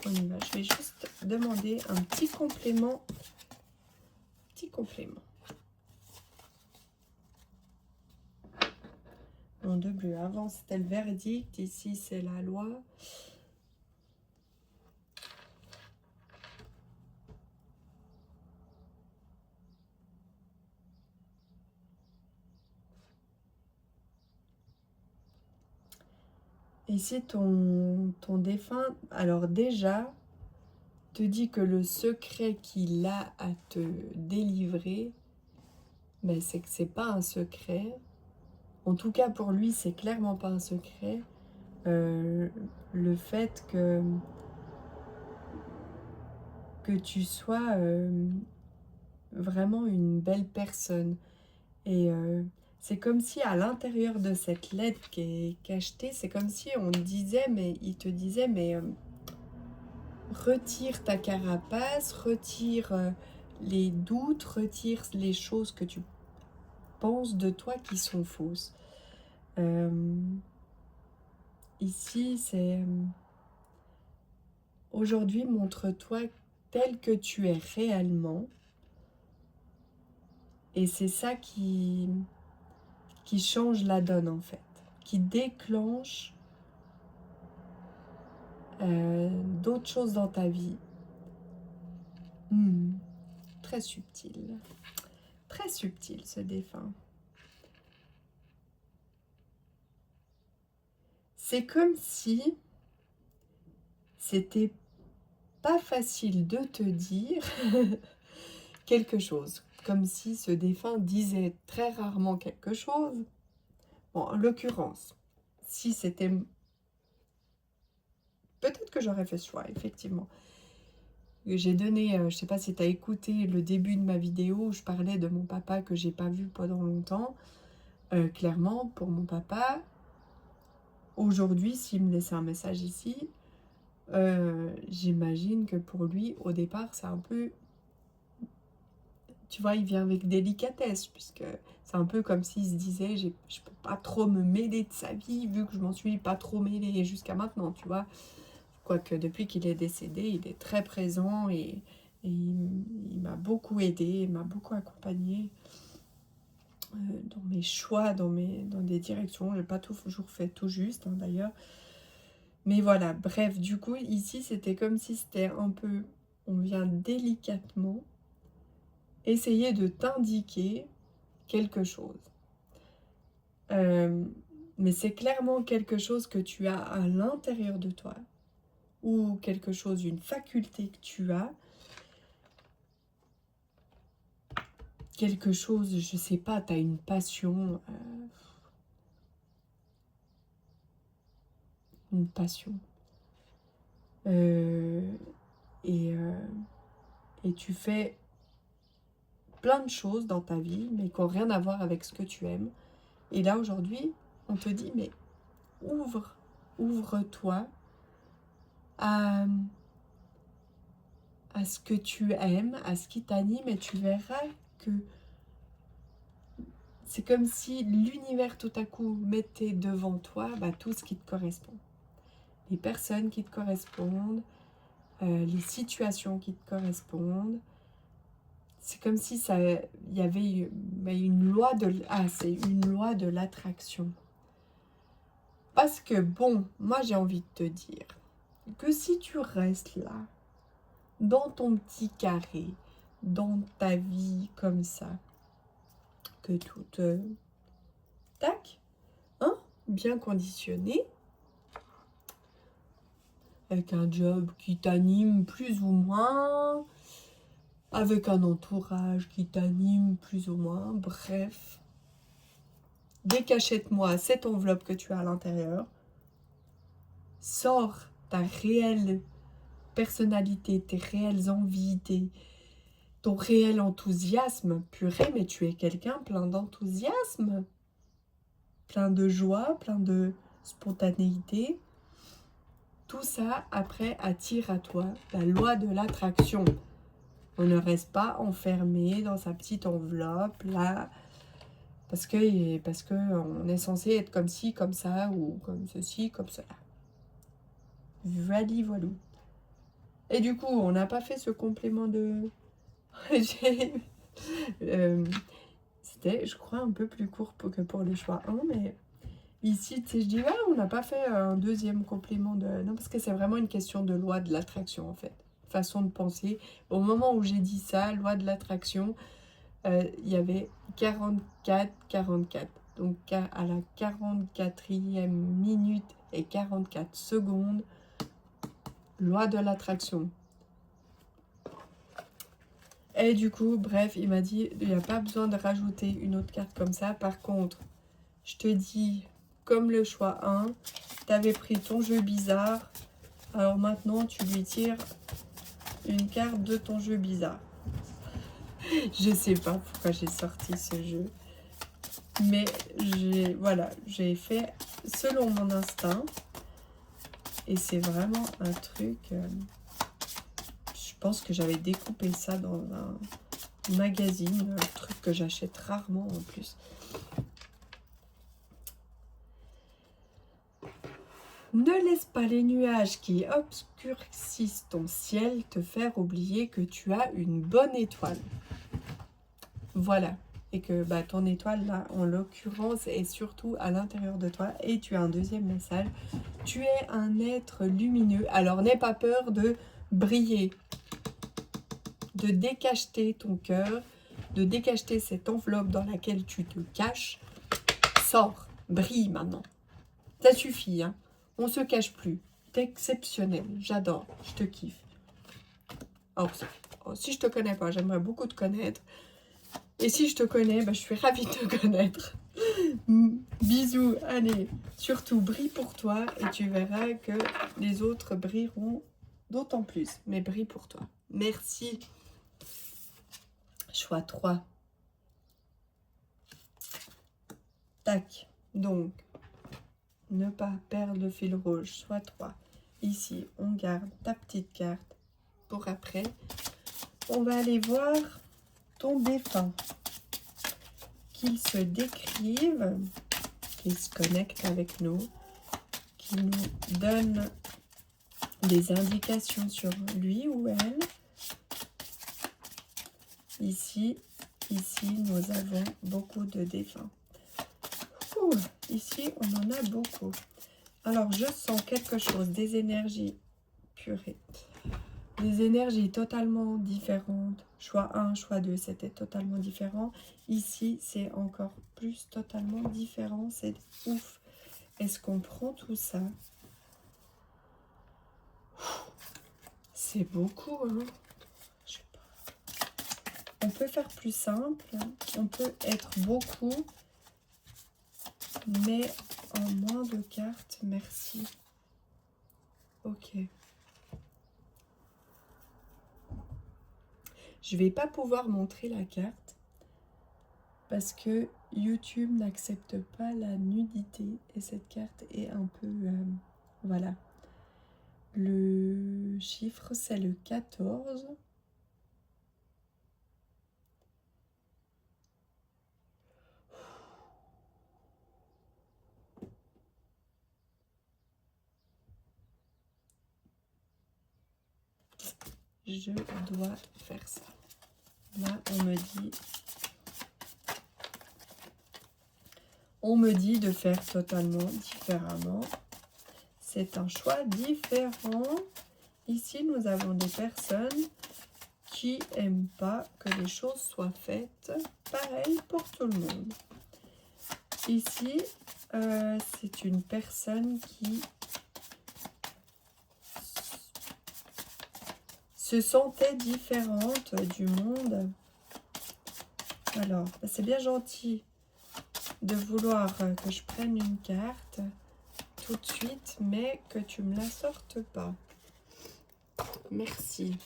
y va. Je vais juste demander un petit complément. Petit complément. En deux bleus. Avant, c'était le verdict. Ici, c'est la loi. Ici, ton défunt, alors déjà, te dit que le secret qu'il a à te délivrer, ben c'est que c'est pas un secret. En tout cas, pour lui, c'est clairement pas un secret. Le fait que tu sois vraiment une belle personne. Et c'est comme si à l'intérieur de cette lettre qui est cachetée, c'est comme si on disait, mais il te disait, mais retire ta carapace, retire les doutes, retire les choses que tu penses de toi qui sont fausses. Ici, c'est aujourd'hui, montre-toi tel que tu es réellement. Et c'est ça qui change la donne en fait, qui déclenche d'autres choses dans ta vie. Très subtil ce défunt. C'est comme si c'était pas facile de te dire quelque chose, comme si ce défunt disait très rarement quelque chose. Bon, en l'occurrence, si c'était... Peut-être que j'aurais fait ce choix, effectivement. J'ai donné, je sais pas si tu as écouté le début de ma vidéo où je parlais de mon papa que j'ai pas vu pendant longtemps. Clairement, pour mon papa, aujourd'hui, s'il me laissait un message ici, j'imagine que pour lui, au départ, c'est un peu... Tu vois, il vient avec délicatesse, puisque c'est un peu comme s'il se disait, je peux pas trop me mêler de sa vie, vu que je m'en suis pas trop mêlée jusqu'à maintenant, tu vois. Quoique depuis qu'il est décédé, il est très présent et il m'a beaucoup aidé, il m'a beaucoup accompagné dans mes choix, dans des directions. Je n'ai pas toujours fait tout juste, hein, d'ailleurs. Mais voilà, bref, du coup, ici, c'était comme si c'était un peu... On vient délicatement essayer de t'indiquer quelque chose. Mais c'est clairement quelque chose que tu as à l'intérieur de toi, ou quelque chose, une faculté que tu as, quelque chose, je sais pas, tu as une passion, une passion. Et tu fais plein de choses dans ta vie, mais qui n'ont rien à voir avec ce que tu aimes. Et là, aujourd'hui, on te dit, mais ouvre-toi à ce que tu aimes, à ce qui t'anime, et tu verras que c'est comme si l'univers tout à coup mettait devant toi tout ce qui te correspond. Les personnes qui te correspondent, les situations qui te correspondent. C'est comme si il y avait une loi de... Ah, c'est une loi de l'attraction. Parce que, bon, moi j'ai envie de te dire que si tu restes là, dans ton petit carré, dans ta vie comme ça, que tout tac, hein, bien conditionné, avec un job qui t'anime plus ou moins, avec un entourage qui t'anime plus ou moins, bref, décachette-moi cette enveloppe que tu as à l'intérieur, sors ta réelle personnalité, tes réelles envies, ton réel enthousiasme. Purée, mais tu es quelqu'un plein d'enthousiasme, plein de joie, plein de spontanéité. Tout ça, après, attire à toi la loi de l'attraction. On ne reste pas enfermé dans sa petite enveloppe, là, parce que on est censé être comme ci, comme ça, ou comme ceci, comme cela. Voilou. Et du coup, on n'a pas fait ce complément de... C'était, je crois, un peu plus court que pour le choix 1, mais ici, tu sais, je dis, ah, on n'a pas fait un deuxième complément de... Non, parce que c'est vraiment une question de loi de l'attraction, en fait. Façon de penser. Au moment où j'ai dit ça, loi de l'attraction, il y avait 44. Donc, à la 44e minute et 44 secondes. Loi de l'attraction. Et du coup, bref, il m'a dit, il n'y a pas besoin de rajouter une autre carte comme ça. Par contre, je te dis, comme le choix 1, tu avais pris ton jeu bizarre. Alors maintenant, tu lui tires une carte de ton jeu bizarre. Je sais pas pourquoi j'ai sorti ce jeu. Mais j'ai fait selon mon instinct. Et c'est vraiment un truc... je pense que j'avais découpé ça dans un magazine. Un truc que j'achète rarement en plus. Ne laisse pas les nuages qui obscurcissent ton ciel te faire oublier que tu as une bonne étoile. Voilà. Et que ton étoile, là, en l'occurrence, est surtout à l'intérieur de toi. Et tu as un deuxième message. Tu es un être lumineux. Alors, n'aie pas peur de briller. De décacheter ton cœur. De décacheter cette enveloppe dans laquelle tu te caches. Sors. Brille maintenant. Ça suffit, hein. On se cache plus. T'es exceptionnel. J'adore. Je te kiffe. Alors, si je te connais pas, j'aimerais beaucoup te connaître. Et si je te connais, je suis ravie de te connaître. Bisous. Allez, surtout brille pour toi et tu verras que les autres brilleront d'autant plus. Mais brille pour toi. Merci. Choix 3. Tac. Donc, ne pas perdre le fil rouge. Choix 3. Ici, on garde ta petite carte pour après. On va aller voir ton défunt. Qu'il se décrive, qu'il se connecte avec nous, qu'il nous donne des indications sur lui ou elle. Ici, nous avons beaucoup de défunts. Ici, on en a beaucoup. Alors, je sens quelque chose, des énergies purées. Des énergies totalement différentes. Choix 1, choix 2, c'était totalement différent. Ici, c'est encore plus totalement différent. C'est ouf. Est-ce qu'on prend tout ça? C'est beaucoup, hein? Je sais pas. On peut faire plus simple. On peut être beaucoup. Mais en moins de cartes, merci. Ok. Je vais pas pouvoir montrer la carte parce que YouTube n'accepte pas la nudité et cette carte est un peu... voilà. Le chiffre, c'est le 14. Je dois faire ça. Là, on me dit de faire totalement différemment. C'est un choix différent. Ici, nous avons des personnes qui n'aiment pas que les choses soient faites pareil pour tout le monde. Ici, c'est une personne qui se sentait différente du monde. Alors, c'est bien gentil de vouloir que je prenne une carte tout de suite, mais que tu me la sortes pas. Merci.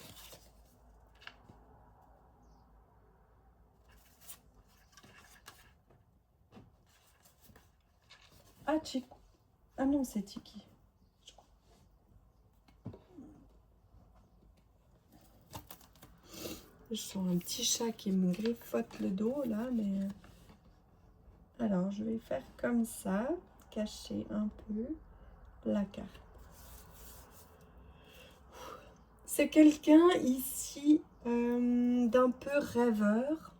Ah, Chico. Ah non, c'est Tiki. Je sens un petit chat qui me griffote le dos, là, mais... Alors, je vais faire comme ça, cacher un peu la carte. C'est quelqu'un ici d'un peu rêveur.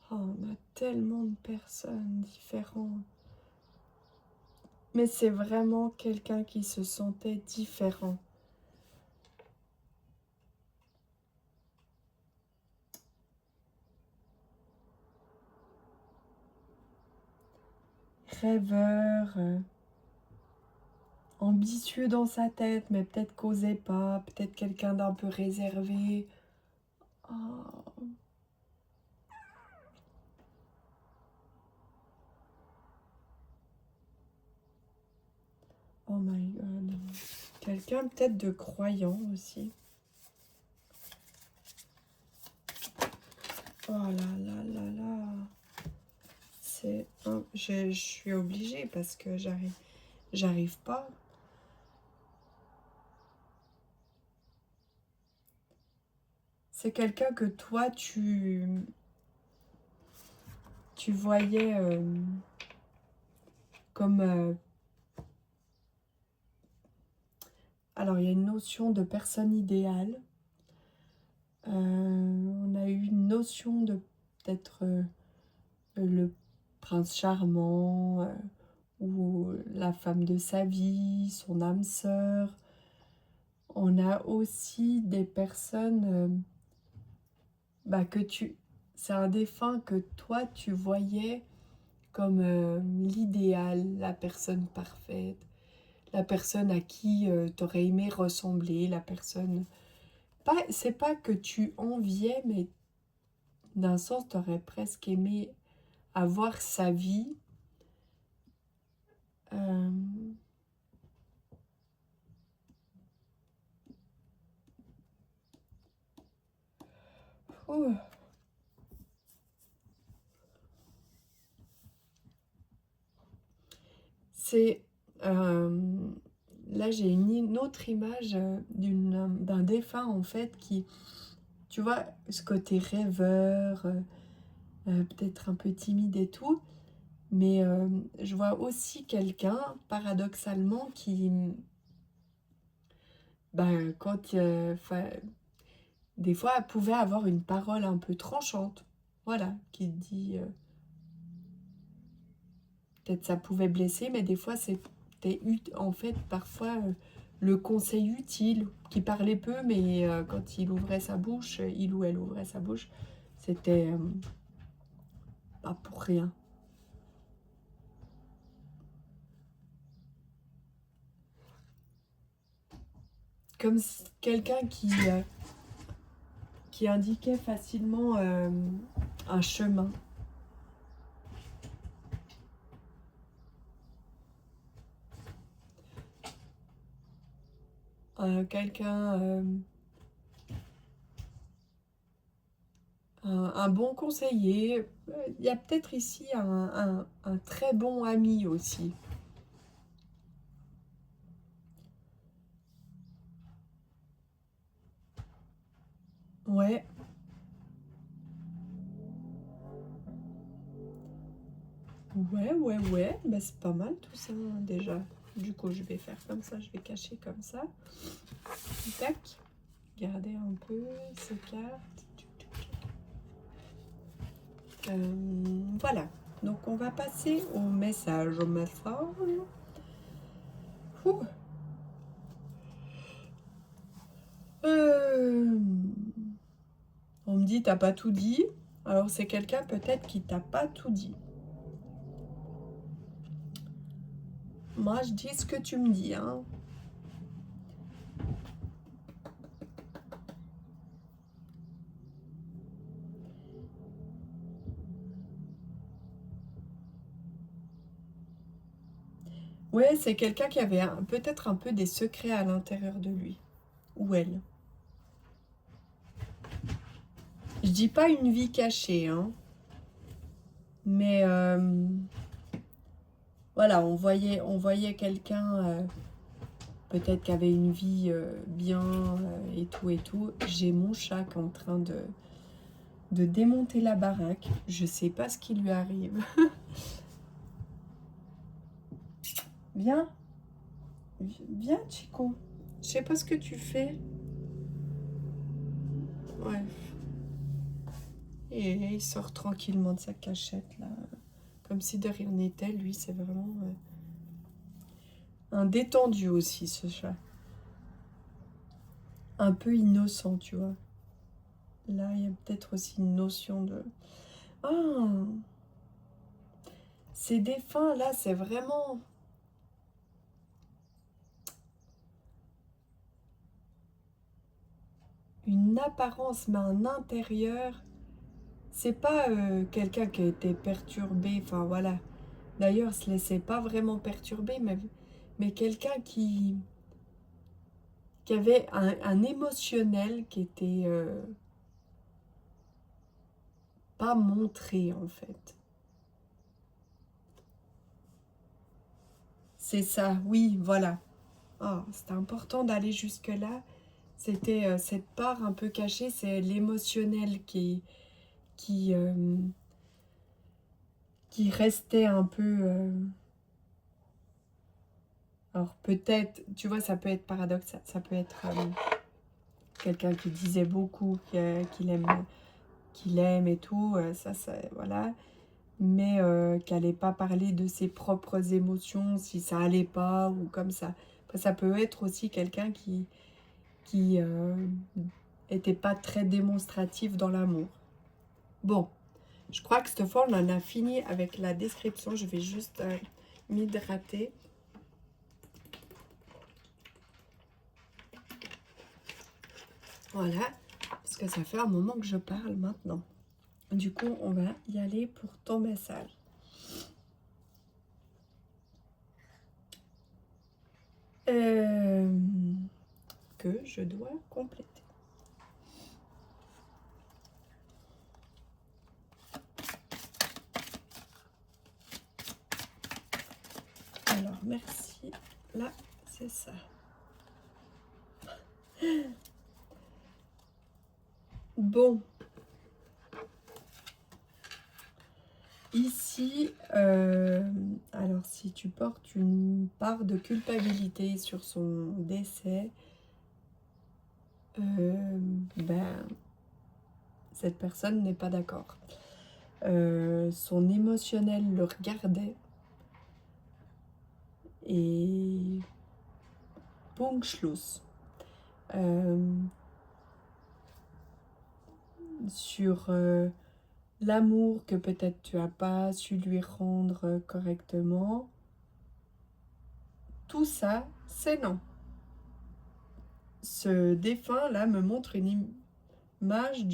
Oh, on a tellement de personnes différentes. Mais c'est vraiment quelqu'un qui se sentait différent. rêveur, ambitieux dans sa tête, mais peut-être qu'osait pas, peut-être quelqu'un d'un peu réservé. Oh, oh my god. Quelqu'un peut-être de croyant aussi. Oh là là là là. C'est... je suis obligée parce que j'arrive pas. C'est quelqu'un que toi, tu voyais comme... alors, il y a une notion de personne idéale. On a eu une notion de peut-être le prince charmant ou la femme de sa vie, son âme sœur. On a aussi des personnes que tu... C'est un défunt que toi, tu voyais comme l'idéal, la personne parfaite, la personne à qui tu aurais aimé ressembler, la personne... C'est pas que tu enviais, mais d'un sens, tu aurais presque aimé avoir sa vie. Euh... Oh. C'est... là, j'ai une autre image d'un défunt, en fait, qui... Tu vois, ce côté rêveur, peut-être un peu timide et tout. Mais je vois aussi quelqu'un, paradoxalement, qui... quand... des fois, elle pouvait avoir une parole un peu tranchante. Voilà, qui dit... peut-être ça pouvait blesser, mais des fois, c'était en fait parfois le conseil utile, qui parlait peu, mais quand il ouvrait sa bouche, il ou elle ouvrait sa bouche, c'était pas pour rien. Comme quelqu'un qui indiquait facilement un chemin. Quelqu'un, un bon conseiller. Il y a peut-être ici un très bon ami aussi. Ouais. Ouais. Bah, c'est pas mal tout ça hein, déjà. Du coup, je vais faire comme ça, je vais cacher comme ça. Tac. Regardez un peu ces cartes. Voilà. Donc, on va passer au message. Ouh. Euh, On me dit, t'as pas tout dit. Alors, c'est quelqu'un peut-être qui t'a pas tout dit. Moi, je dis ce que tu me dis, hein. Ouais, c'est quelqu'un qui avait peut-être un peu des secrets à l'intérieur de lui. Ou elle. Je dis pas une vie cachée, hein. Mais voilà, on voyait quelqu'un peut-être qui avait une vie bien et tout. J'ai mon chat qui est en train de démonter la baraque. Je sais pas ce qui lui arrive. Viens, viens Chico. Je sais pas ce que tu fais. Ouais. Et il sort tranquillement de sa cachette là. Comme si de rien n'était. Lui, c'est vraiment un détendu aussi, ce chat. Un peu innocent, tu vois. Là, il y a peut-être aussi une notion de... Ah, Ces défunts là, c'est vraiment une apparence, mais un intérieur. C'est pas quelqu'un qui a été perturbé, enfin voilà. D'ailleurs, se laissait pas vraiment perturber, mais quelqu'un qui avait un émotionnel qui était pas montré en fait. C'est ça, oui, voilà. Ah, c'était important d'aller jusque-là. C'était cette part un peu cachée, c'est l'émotionnel qui, qui restait un peu... alors peut-être, tu vois, ça peut être paradoxal, ça peut être quelqu'un qui disait beaucoup qu'il aime et tout, ça, voilà. Mais qui n'allait pas parler de ses propres émotions, si ça allait pas ou comme ça. Après, ça peut être aussi quelqu'un qui était pas très démonstratif dans l'amour. Bon, je crois que cette fois, on en a fini avec la description. Je vais juste m'hydrater. Voilà, parce que ça fait un moment que je parle maintenant. Du coup, on va y aller pour ton message. Que je dois compléter. Alors, merci. Là, c'est ça. Bon. Ici, alors si tu portes une part de culpabilité sur son décès, ben, cette personne n'est pas d'accord. Son émotionnel le regardait et Punktschluss. Sur l'amour que peut-être tu n'as pas su lui rendre correctement, tout ça, c'est non. Ce défunt-là me montre une image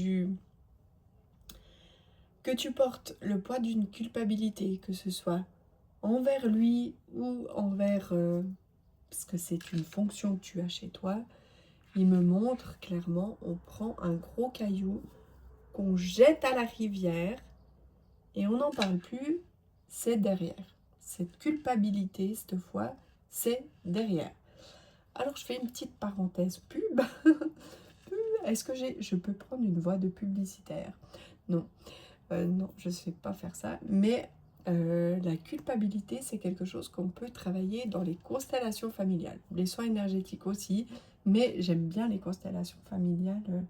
que tu portes le poids d'une culpabilité, que ce soit envers lui ou envers... parce que c'est une fonction que tu as chez toi. Il me montre clairement, on prend un gros caillou qu'on jette à la rivière et on n'en parle plus, c'est derrière. Cette culpabilité, cette fois, c'est derrière. Alors, je fais une petite parenthèse pub. Est-ce que je peux prendre une voix de publicitaire? Non, non, je ne sais pas faire ça. Mais la culpabilité, c'est quelque chose qu'on peut travailler dans les constellations familiales. Les soins énergétiques aussi, mais j'aime bien les constellations familiales.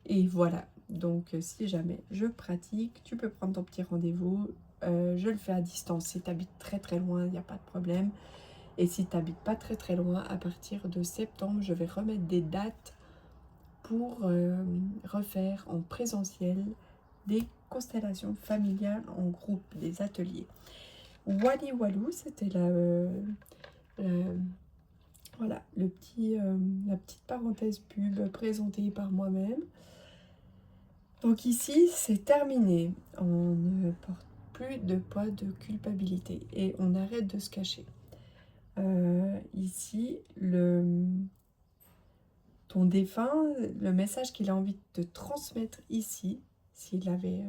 Et voilà, donc si jamais je pratique, tu peux prendre ton petit rendez-vous. Je le fais à distance. Si tu habites très très loin, il n'y a pas de problème. Et si tu n'habites pas très très loin, à partir de septembre, je vais remettre des dates pour refaire en présentiel des constellations familiales en groupe, des ateliers. Wally Walou, c'était voilà, la petite parenthèse pub présentée par moi-même. Donc ici, c'est terminé. On ne porte plus de poids de culpabilité et on arrête de se cacher. Ici, ton défunt, le message qu'il a envie de te transmettre ici, s'il avait...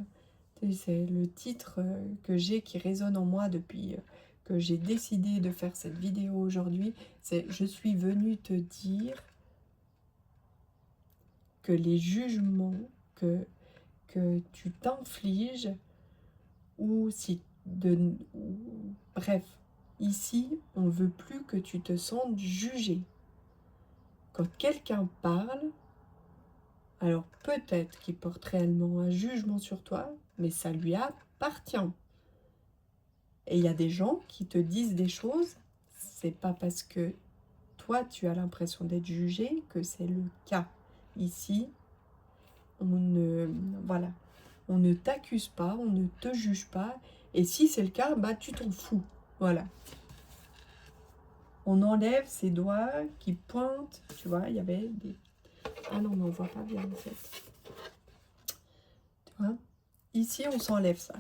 c'est le titre que j'ai qui résonne en moi depuis que j'ai décidé de faire cette vidéo aujourd'hui. C'est « Je suis venue te dire que les jugements que tu t'infliges ou si bref, ici, on ne veut plus que tu te sentes jugé. Quand quelqu'un parle, alors peut-être qu'il porte réellement un jugement sur toi, mais ça lui appartient. Et il y a des gens qui te disent des choses, c'est pas parce que toi tu as l'impression d'être jugé que c'est le cas. Ici, on ne t'accuse pas, on ne te juge pas, Et si c'est le cas, bah tu t'en fous. Voilà. On enlève ces doigts qui pointent. Tu vois, il y avait des... Ah non, mais on voit pas bien en fait. Tu vois? Ici, on s'enlève ça.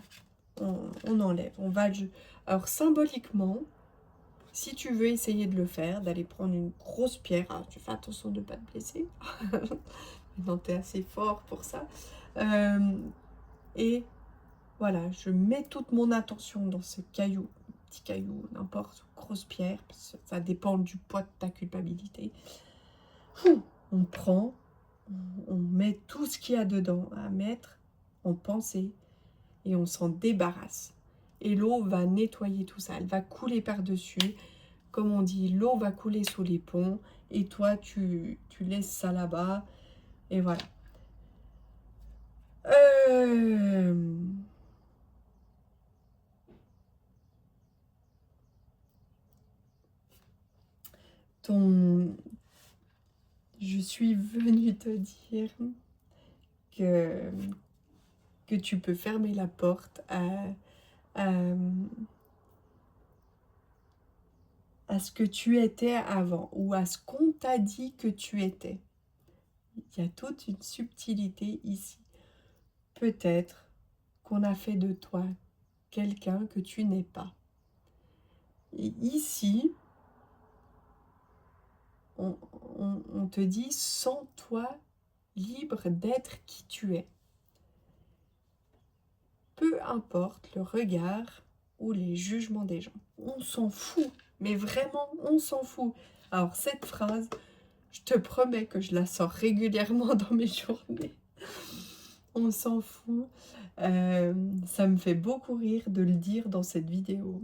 On enlève. On va... Alors, symboliquement, si tu veux essayer de le faire, d'aller prendre une grosse pierre, alors tu fais attention de ne pas te blesser. Non, tu es assez fort pour ça. Et voilà, je mets toute mon attention dans ce caillou, petit caillou, n'importe, grosse pierre, parce que ça dépend du poids de ta culpabilité. On prend, on met tout ce qu'il y a dedans à mettre en pensée et on s'en débarrasse. Et l'eau va nettoyer tout ça, elle va couler par-dessus. Comme on dit, l'eau va couler sous les ponts et toi, tu laisses ça là-bas. Et voilà. Je suis venue te dire que tu peux fermer la porte à ce que tu étais avant ou à ce qu'on t'a dit que tu étais. Il y a toute une subtilité ici. Peut-être qu'on a fait de toi quelqu'un que tu n'es pas. Et ici, on te dit, sens-toi libre d'être qui tu es. Peu importe le regard ou les jugements des gens. On s'en fout, mais vraiment, on s'en fout. Alors cette phrase, je te promets que je la sors régulièrement dans mes journées. On s'en fout. Ça me fait beaucoup rire de le dire dans cette vidéo.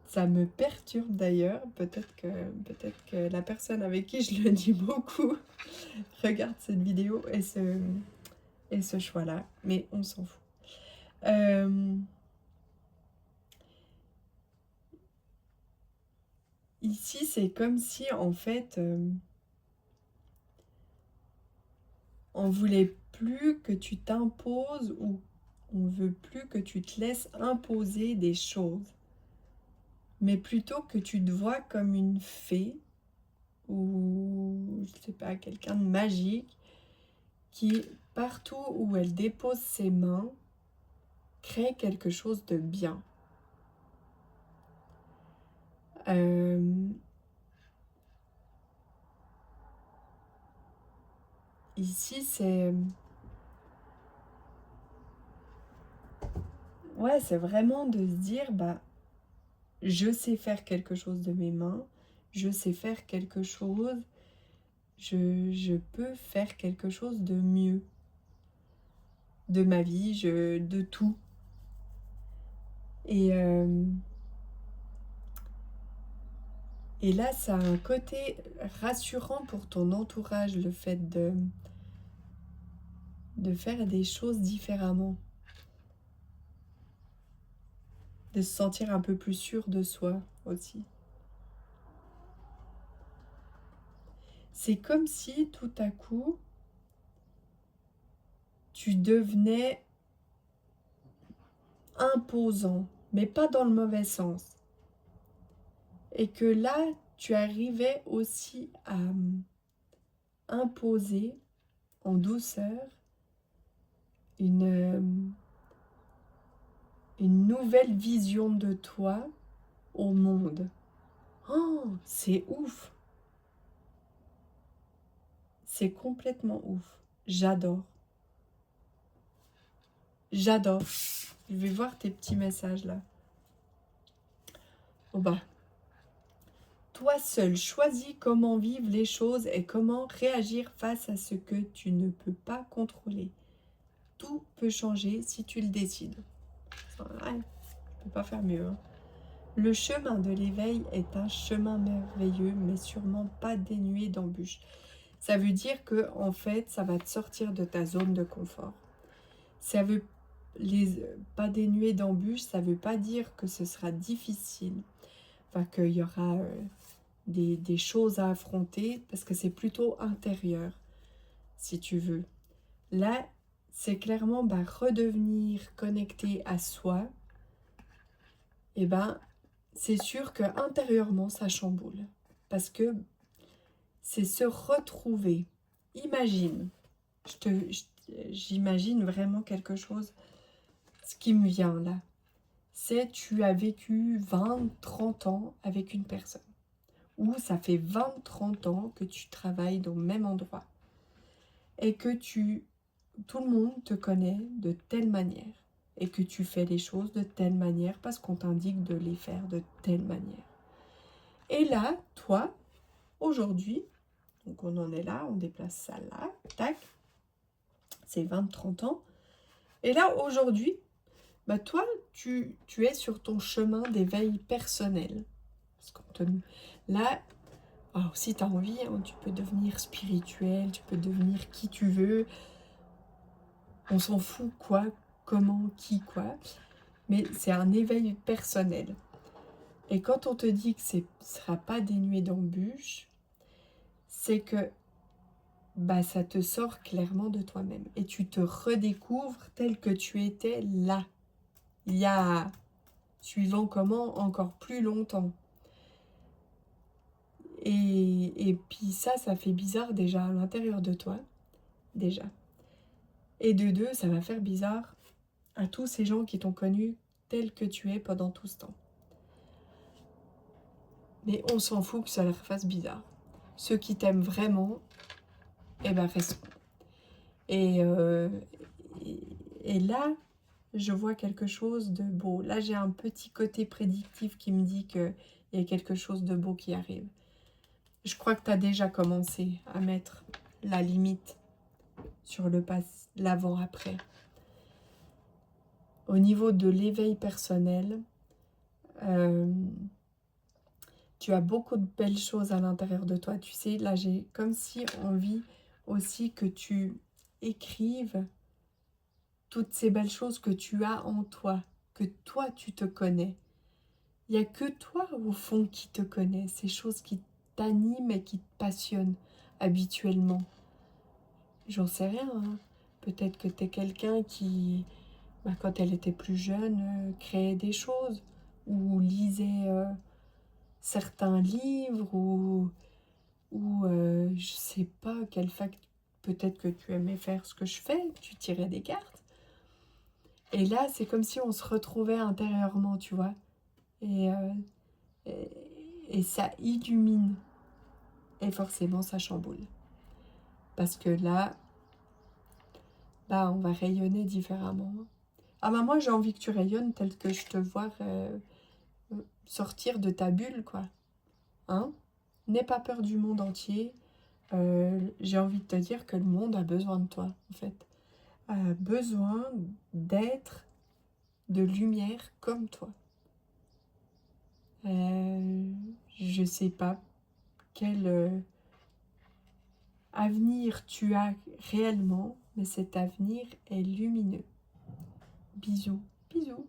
Ça me perturbe d'ailleurs. Peut-être que la personne avec qui je le dis beaucoup regarde cette vidéo et ce choix-là. Mais on s'en fout. Ici, c'est comme si, en fait, on voulait plus que tu t'imposes ou on veut plus que tu te laisses imposer des choses, mais plutôt que tu te vois comme une fée ou, je sais pas, quelqu'un de magique qui, partout où elle dépose ses mains, crée quelque chose de bien. Ici, c'est... Ouais, c'est vraiment de se dire, bah, je sais faire quelque chose de mes mains, je sais faire quelque chose, je peux faire quelque chose de mieux, de ma vie, de tout. Et là, ça a un côté rassurant pour ton entourage, le fait de faire des choses différemment. De se sentir un peu plus sûr de soi aussi. C'est comme si tout à coup, tu devenais imposant, mais pas dans le mauvais sens. Et que là, tu arrivais aussi à imposer en douceur une nouvelle vision de toi au monde. Oh, c'est ouf! C'est complètement ouf. J'adore. J'adore. Je vais voir tes petits messages là. Oh bah. Toi seul choisis comment vivre les choses et comment réagir face à ce que tu ne peux pas contrôler. Tout peut changer si tu le décides. Ouais, je ne peux pas faire mieux. Hein. Le chemin de l'éveil est un chemin merveilleux, mais sûrement pas dénué d'embûches. Ça veut dire que, en fait, ça va te sortir de ta zone de confort. Ça veut pas dénué d'embûches, ça veut pas dire que ce sera difficile. Enfin, qu'il y aura des choses à affronter, parce que c'est plutôt intérieur, si tu veux. Là, c'est clairement redevenir connecté à soi. Et c'est sûr que intérieurement ça chamboule. Parce que c'est se retrouver. Imagine, j'imagine vraiment quelque chose, ce qui me vient là. C'est tu as vécu 20-30 ans avec une personne. Ou ça fait 20-30 ans que tu travailles dans le même endroit. Et que tout le monde te connaît de telle manière. Et que tu fais les choses de telle manière parce qu'on t'indique de les faire de telle manière. Et là, toi, aujourd'hui, donc on en est là, on déplace ça là, tac, c'est 20-30 ans. Et là, aujourd'hui, toi, tu es sur ton chemin d'éveil personnel. Parce là, alors, si tu as envie, hein, tu peux devenir spirituel, tu peux devenir qui tu veux. On s'en fout quoi, comment, qui, quoi. Mais c'est un éveil personnel. Et quand on te dit que ce ne sera pas dénué d'embûches, c'est que ça te sort clairement de toi-même. Et tu te redécouvres tel que tu étais là. Il y a, suivant comment, encore plus longtemps. Et puis ça fait bizarre déjà à l'intérieur de toi. Déjà. Et de deux, ça va faire bizarre à tous ces gens qui t'ont connu tel que tu es pendant tout ce temps. Mais on s'en fout que ça leur fasse bizarre. Ceux qui t'aiment vraiment, resteront. Et là, je vois quelque chose de beau. Là, j'ai un petit côté prédictif qui me dit qu'il y a quelque chose de beau qui arrive. Je crois que tu as déjà commencé à mettre la limite sur l'avant-après. Au niveau de l'éveil personnel, tu as beaucoup de belles choses à l'intérieur de toi. Tu sais, là, j'ai comme si envie aussi que tu écrives toutes ces belles choses que tu as en toi, que toi, tu te connais. Il n'y a que toi, au fond, qui te connais. Ces choses qui t'animent et qui te passionnent habituellement. J'en sais rien, hein. Peut-être que tu es quelqu'un qui, quand elle était plus jeune, créait des choses ou lisait certains livres ou je sais pas quel fact. Peut-être que tu aimais faire ce que je fais, tu tirais des cartes. Et là, c'est comme si on se retrouvait intérieurement, tu vois. Et ça illumine. Et forcément, ça chamboule. Parce que là, on va rayonner différemment. Ah moi, j'ai envie que tu rayonnes tel que je te vois sortir de ta bulle, quoi. Hein? N'aie pas peur du monde entier. J'ai envie de te dire que le monde a besoin de toi, en fait. A besoin d'être de lumière comme toi. Je sais pas quel avenir tu as réellement, mais cet avenir est lumineux. Bisous, bisous.